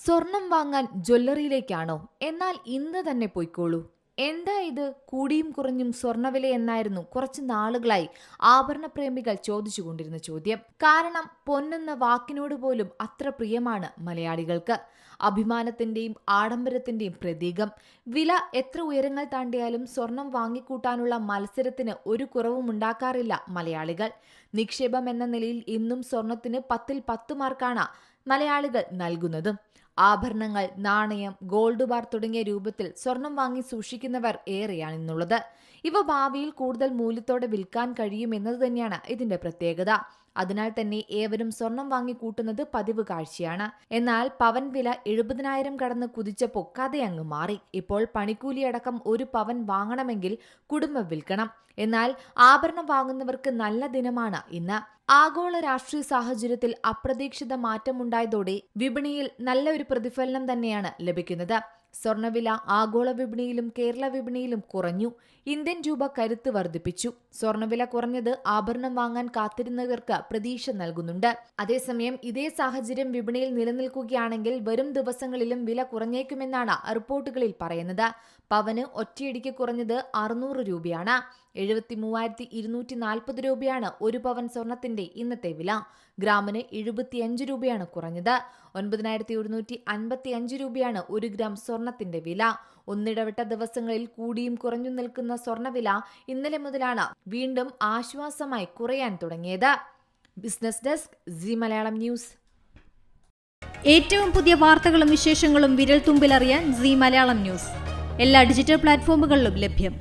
സ്വർണം വാങ്ങാൻ ജ്വല്ലറിയിലേക്കാണോ? എന്നാൽ ഇന്ന് തന്നെ പോയിക്കോളൂ. എന്താ ഇത് കൂടിയും കുറഞ്ഞും സ്വർണ്ണവില എന്നായിരുന്നു കുറച്ച് നാളുകളായി ആഭരണ പ്രേമികൾ ചോദിച്ചുകൊണ്ടിരുന്ന ചോദ്യം. കാരണം പൊന്നെന്ന വാക്കിനോട് പോലും അത്ര പ്രിയമാണ് മലയാളികൾക്ക്. അഭിമാനത്തിന്റെയും ആഡംബരത്തിന്റെയും പ്രതീകം. വില എത്ര ഉയരങ്ങൾ താണ്ടിയാലും സ്വർണം വാങ്ങിക്കൂട്ടാനുള്ള മത്സരത്തിന് ഒരു കുറവും ഉണ്ടാക്കാറില്ല മലയാളികൾ. നിക്ഷേപം എന്ന നിലയിൽ ഇന്നും സ്വർണത്തിന് 10-ൽ 10 മാർക്കാണ് മലയാളികൾ നൽകുന്നതും. ആഭരണങ്ങൾ, നാണയം, ഗോൾഡ് ബാർ തുടങ്ങിയ രൂപത്തിൽ സ്വർണം വാങ്ങി സൂക്ഷിക്കുന്നവർ ഏറെയാണിന്നുള്ളത്. ഇവ ഭാവിയിൽ കൂടുതൽ മൂല്യത്തോടെ വിൽക്കാൻ കഴിയുമെന്നത് തന്നെയാണ് ഇതിന്റെ പ്രത്യേകത. അതിനാൽ തന്നെ ഏവരും സ്വർണം വാങ്ങി കൂട്ടുന്നത് പതിവ് കാഴ്ചയാണ്. എന്നാൽ പവൻ വില 70,000 കടന്ന് കുതിച്ചപ്പോൾ കഥയങ്ങ് മാറി. ഇപ്പോൾ പണിക്കൂലിയടക്കം ഒരു പവൻ വാങ്ങണമെങ്കിൽ കുടുംബം വിൽക്കണം. എന്നാൽ ആഭരണം വാങ്ങുന്നവർക്ക് നല്ല ദിനമാണ് ഇന്ന്. ആഗോള രാഷ്ട്രീയ സാഹചര്യത്തിൽ അപ്രതീക്ഷിത മാറ്റമുണ്ടായതോടെ വിപണിയിൽ നല്ല ഒരു പ്രതിഫലനം തന്നെയാണ് ലഭിക്കുന്നത്. സ്വർണ്ണവില ആഗോള വിപണിയിലും കേരള വിപണിയിലും കുറഞ്ഞു. ഇന്ത്യൻ രൂപ കരുത്ത് വർദ്ധിപ്പിച്ചു. സ്വർണ്ണവില കുറഞ്ഞത് ആഭരണം വാങ്ങാൻ കാത്തിരുന്നവർക്ക് പ്രതീക്ഷ നൽകുന്നുണ്ട്. അതേസമയം ഇതേ സാഹചര്യം വിപണിയിൽ നിലനിൽക്കുകയാണെങ്കിൽ വരും ദിവസങ്ങളിലും വില കുറഞ്ഞേക്കുമെന്നാണ് റിപ്പോർട്ടുകളിൽ പറയുന്നത്. പവന് ഒറ്റയടിക്ക് കുറഞ്ഞത് 600 രൂപയാണ്. 73,240 രൂപയാണ് ഒരു പവൻ സ്വർണത്തിന്റെ ഇന്നത്തെ വില. ഗ്രാമിന് 75 രൂപയാണ് കുറഞ്ഞത്. 9,155 രൂപയാണ് 1 ഗ്രാം സ്വർണത്തിന്റെ വില. ഒന്നിടവിട്ട ദിവസങ്ങളിൽ കൂടിയും കുറഞ്ഞു നിൽക്കുന്ന സ്വർണ്ണവില ഇന്നലെ മുതലാണ് വീണ്ടും ആശ്വാസമായി കുറയാൻ തുടങ്ങിയത്. Business desk, C Malayalam news. ഏറ്റവും പുതിയ വാർത്തകളും വിശേഷങ്ങളും വിരൽ തുമ്പിലറിയാൻ സി മലയാളം ന്യൂസ് എല്ലാ ഡിജിറ്റൽ പ്ലാറ്റ്ഫോമുകളിലും ലഭ്യം.